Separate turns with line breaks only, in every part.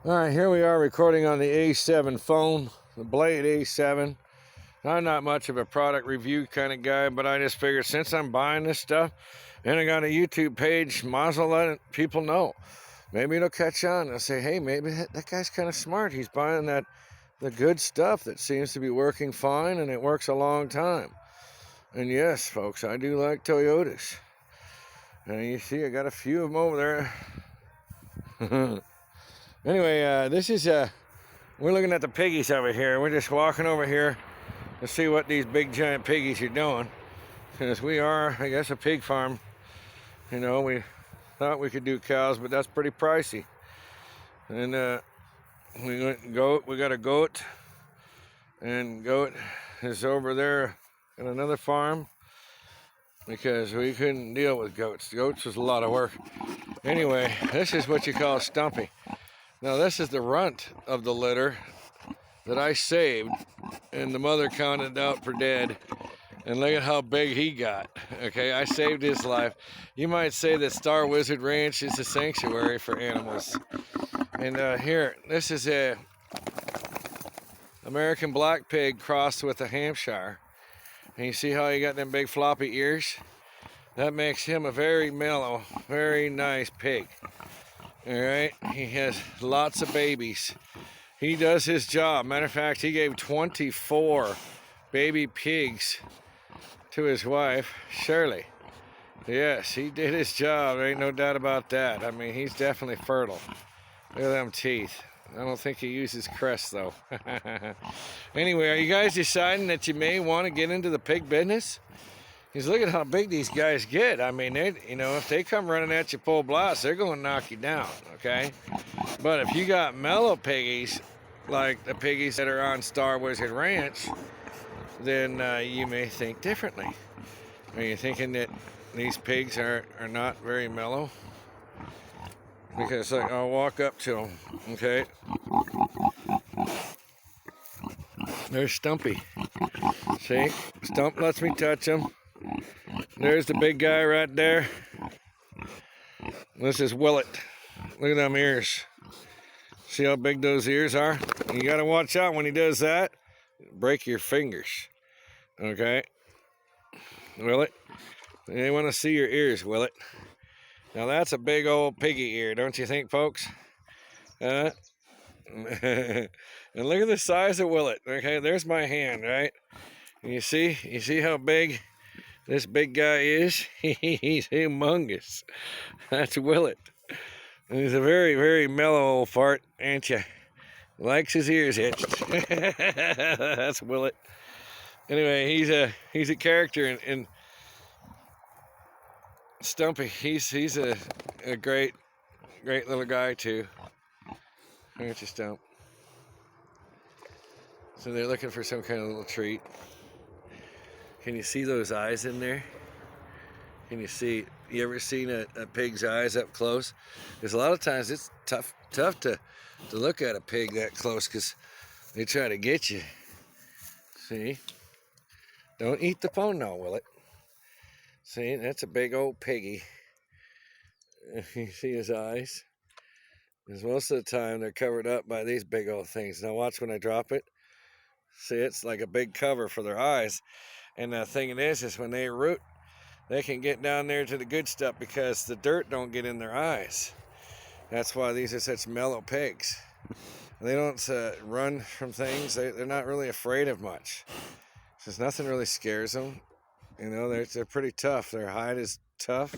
All right, here we are recording on the A7 phone, the Blade A7. I'm not much of a product review kind of guy, but I just figured since I'm buying this stuff and I got a YouTube page, might as well let people know. Maybe it'll catch on. They'll say, hey, maybe that guy's kind of smart. He's buying the good stuff that seems to be working fine, and it works a long time. And yes, folks, I do like Toyotas. And you see, I got a few of them over there. Anyway, this is, we're looking at the piggies over here. We're just walking over here to see what these big giant piggies are doing. Because we are, I guess, a pig farm. You know, we thought we could do cows, but that's pretty pricey. And we went goat, we got a goat. And goat is over there in another farm. Because we couldn't deal with goats. Goats was a lot of work. Anyway, this is what you call stumpy. Now this is the runt of the litter that I saved, and the mother counted out for dead. And look at how big he got. Okay, I saved his life. You might say that Star Wizard Ranch is a sanctuary for animals. And here, this is a American black pig crossed with a Hampshire. And you see how he got them big floppy ears? That makes him a very mellow, very nice pig. All right, he has lots of babies. He does his job. Matter of fact, he gave 24 baby pigs to his wife, Shirley. Yes, he did his job. There ain't no doubt about that. I mean, he's definitely fertile. Look at them teeth. I don't think he uses crest, though. Anyway, are you guys deciding that you may want to get into the pig business? Because look at how big these guys get. I mean, you know, if they come running at you full blast, they're going to knock you down, okay? But if you got mellow piggies, like the piggies that are on Star Wizard Ranch, then you may think differently. Are you thinking that these pigs are not very mellow? Because like, I'll walk up to them, okay? There's Stumpy. See? Stump lets me touch him. There's the big guy right there. This is Willet. Look at them ears. See how big those ears are? You gotta watch out when he does that. Break your fingers. Okay? Willet. They want to see your ears, Willet. Now that's a big old piggy ear, don't you think, folks? And look at the size of Willet. Okay, there's my hand, right? And you see how big this big guy is? He's humongous. That's Willet. And he's a very, very mellow old fart, ain't you? Likes his ears itched. That's Willet. Anyway, he's a character in Stumpy. He's a great little guy too. Aren't you, Stump? So they're looking for some kind of little treat. Can you see those eyes in there? Can you see? You ever seen a pig's eyes up close? Because a lot of times it's tough to look at a pig that close because they try to get you. See? Don't eat the phone now, Willet. See, that's a big old piggy. You see his eyes? Because most of the time they're covered up by these big old things. Now watch when I drop it. See, it's like a big cover for their eyes. And the thing it is when they root, they can get down there to the good stuff because the dirt don't get in their eyes. That's why these are such mellow pigs. They don't run from things. They're not really afraid of much. Because nothing really scares them. You know, they're pretty tough. Their hide is tough.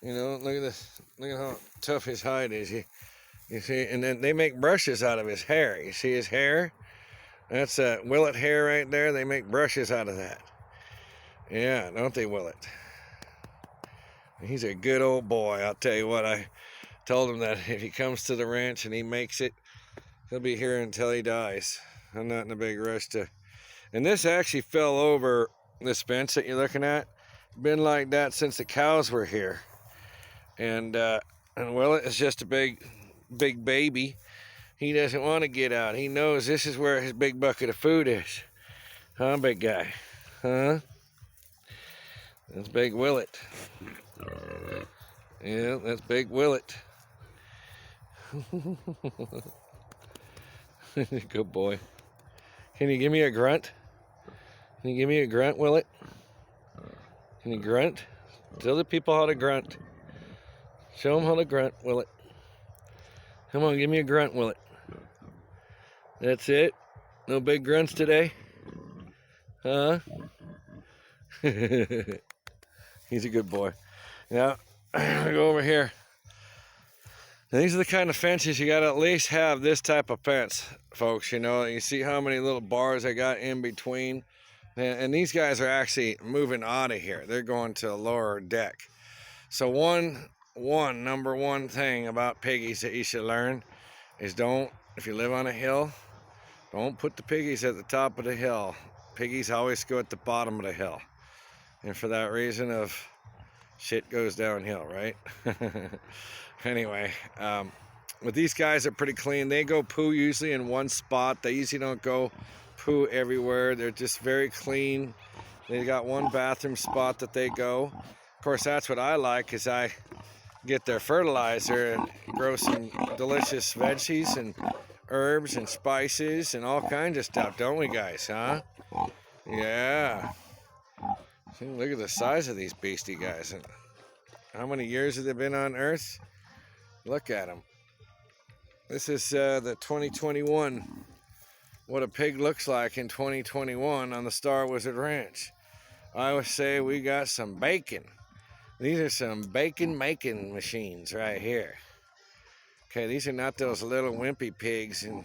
You know, look at this. Look at how tough his hide is. You see, and then they make brushes out of his hair. You see his hair? That's Willet hair right there. They make brushes out of that. Yeah, don't they, Willet? He's a good old boy. I'll tell you what, I told him that if he comes to the ranch and he makes it, he'll be here until he dies. I'm not in a big rush to. And this actually fell over this fence that you're looking at. Been like that since the cows were here. And Willet is just a big baby. He doesn't want to get out. He knows this is where his big bucket of food is. Huh, big guy? Huh? That's big Willet. Yeah, that's big Willet. Good boy. Can you give me a grunt? Can you give me a grunt, Willet? Can you grunt? Tell the people how to grunt. Show them how to grunt, Willet. Come on, give me a grunt, Willet. That's it? No big grunts today? Huh? He's a good boy. Now, go over here. Now, these are the kind of fences you got to at least have this type of fence, folks. You know, you see how many little bars I got in between? And these guys are actually moving out of here. They're going to a lower deck. So number one thing about piggies that you should learn is if you live on a hill, don't put the piggies at the top of the hill. Piggies always go at the bottom of the hill. And for that reason of shit goes downhill, right? Anyway, but these guys are pretty clean. They go poo usually in one spot. They usually don't go poo everywhere. They're just very clean. They got one bathroom spot that they go. Of course, that's what I like, is I get their fertilizer and grow some delicious veggies and herbs and spices and all kinds of stuff, don't we, guys, huh? Yeah. See, look at the size of these beastie guys. And how many years have they been on Earth? Look at them. This is the 2021. What a pig looks like in 2021 on the Star Wizard Ranch. I would say we got some bacon. These are some bacon making machines right here. Okay, these are not those little wimpy pigs and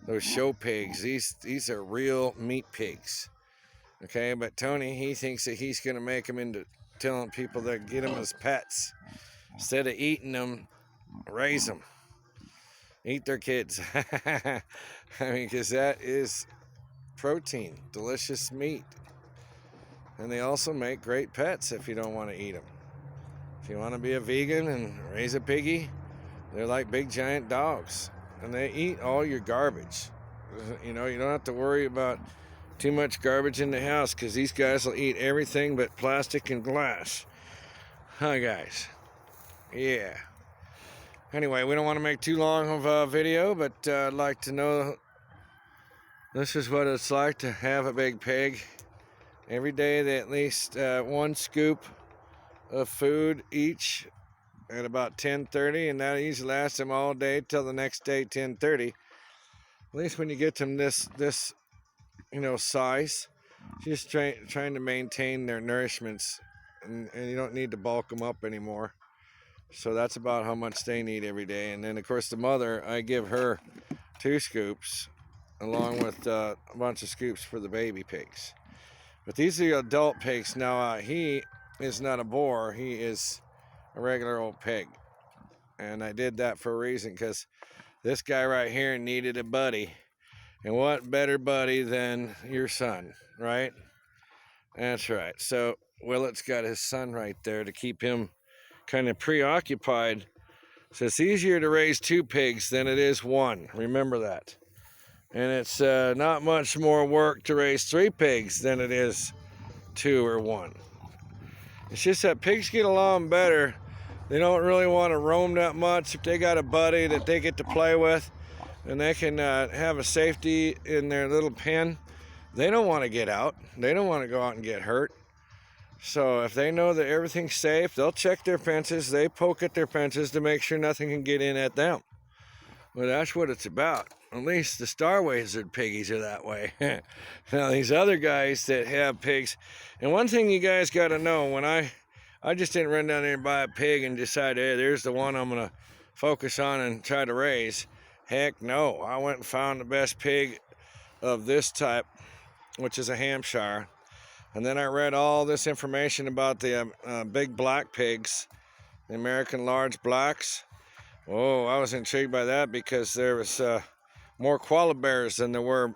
those show pigs. These are real meat pigs. Okay, but Tony, he thinks that he's going to make them into telling people that get them as pets. Instead of eating them, raise them. Eat their kids. I mean, because that is protein, delicious meat. And they also make great pets if you don't want to eat them. If you want to be a vegan and raise a piggy, they're like big giant dogs. And they eat all your garbage. You know, you don't have to worry about too much garbage in the house, because these guys will eat everything but plastic and glass. Huh, guys? Yeah. Anyway, we don't want to make too long of a video, but I'd like to know this is what it's like to have a big pig. Every day they at least one scoop of food each at about 10:30, and that usually lasts them all day till the next day 10:30. At least when you get them this size, just trying to maintain their nourishments, and you don't need to bulk them up anymore. So that's about how much they need every day. And then of course the mother, I give her 2 scoops along with a bunch of scoops for the baby pigs. But these are the adult pigs. Now he is not a boar, he is a regular old pig, and I did that for a reason, because this guy right here needed a buddy. And what better buddy than your son, right? That's right. So Willet's got his son right there to keep him kind of preoccupied. So it's easier to raise 2 pigs than it is 1. Remember that. And it's not much more work to raise 3 pigs than it is 2 or 1. It's just that pigs get along better. They don't really want to roam that much. If they got a buddy that they get to play with, and they can have a safety in their little pen, they don't want to get out. They don't want to go out and get hurt. So if they know that everything's safe, they'll check their fences. They poke at their fences to make sure nothing can get in at them. Well, that's what it's about. At least the Star Wizard piggies are that way. Now these other guys that have pigs, and one thing you guys got to know, when I just didn't run down there and buy a pig and decide, hey, there's the one I'm going to focus on and try to raise. Heck no, I went and found the best pig of this type, which is a Hampshire. And then I read all this information about the big black pigs, the American large blacks. Oh, I was intrigued by that, because there was more koala bears than there were,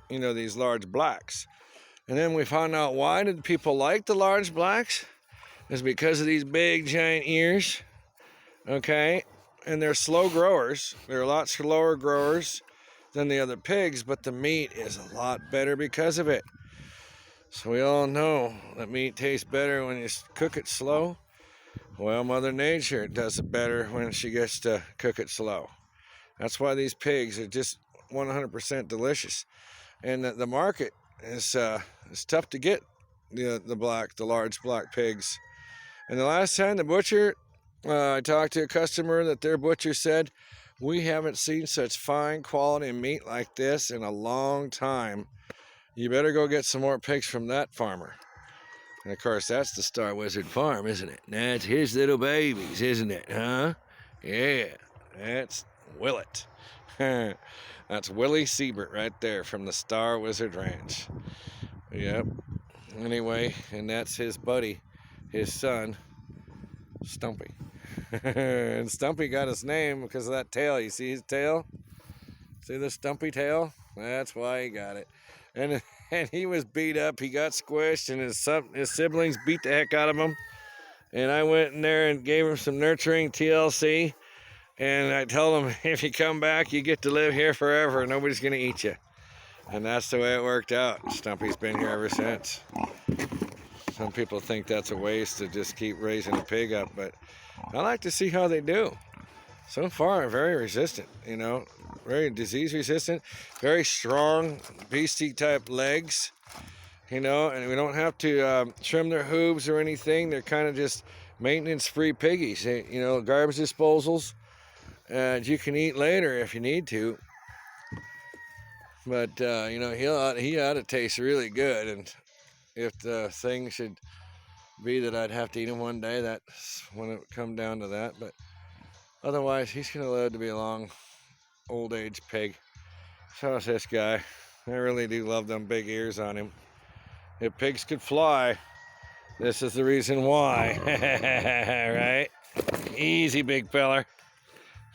these large blacks. And then we found out why did people like the large blacks? It's because of these big giant ears, okay? And they're slow growers. They're a lot slower growers than the other pigs, but the meat is a lot better because of it. So we all know that meat tastes better when you cook it slow. Well, Mother Nature does it better when she gets to cook it slow. That's why these pigs are just 100% delicious. And the market is tough to get the large black pigs. And the last time the butcher, I talked to a customer that their butcher said, we haven't seen such fine quality meat like this in a long time. You better go get some more pigs from that farmer. And of course, that's the Star Wizard farm, isn't it? That's his little babies, isn't it, huh? Yeah, that's Willet. That's Willie Siebert right there from the Star Wizard Ranch. Yep. Anyway, and that's his buddy, his son, Stumpy. And Stumpy got his name because of that tail. You see his tail? See the stumpy tail? That's why he got it. And he was beat up. He got squished, and his siblings beat the heck out of him. And I went in there and gave him some nurturing TLC. And I told him, if you come back, you get to live here forever. Nobody's going to eat you. And that's the way it worked out. Stumpy's been here ever since. Some people think that's a waste to just keep raising a pig up, but I like to see how they do. So far, very resistant, very disease resistant, very strong, beastie type legs, and we don't have to trim their hooves or anything. They're kind of just maintenance free piggies, garbage disposals, and you can eat later if you need to. But, he ought to taste really good, and if the thing should be that I'd have to eat him one day, that's when it would come down to that, but otherwise, he's going to live to be a long, old age pig. So is this guy. I really do love them big ears on him. If pigs could fly, this is the reason why. Right? Easy, big feller.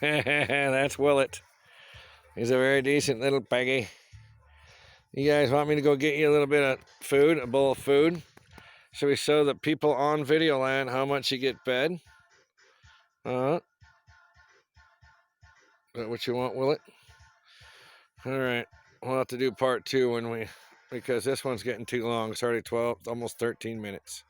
That's Willet. He's a very decent little piggy. You guys want me to go get you a little bit of food, a bowl of food? Should we show the people on Videoland how much you get fed? Is that what you want, Willet? All right. We'll have to do part 2 because this one's getting too long. It's already 12, almost 13 minutes.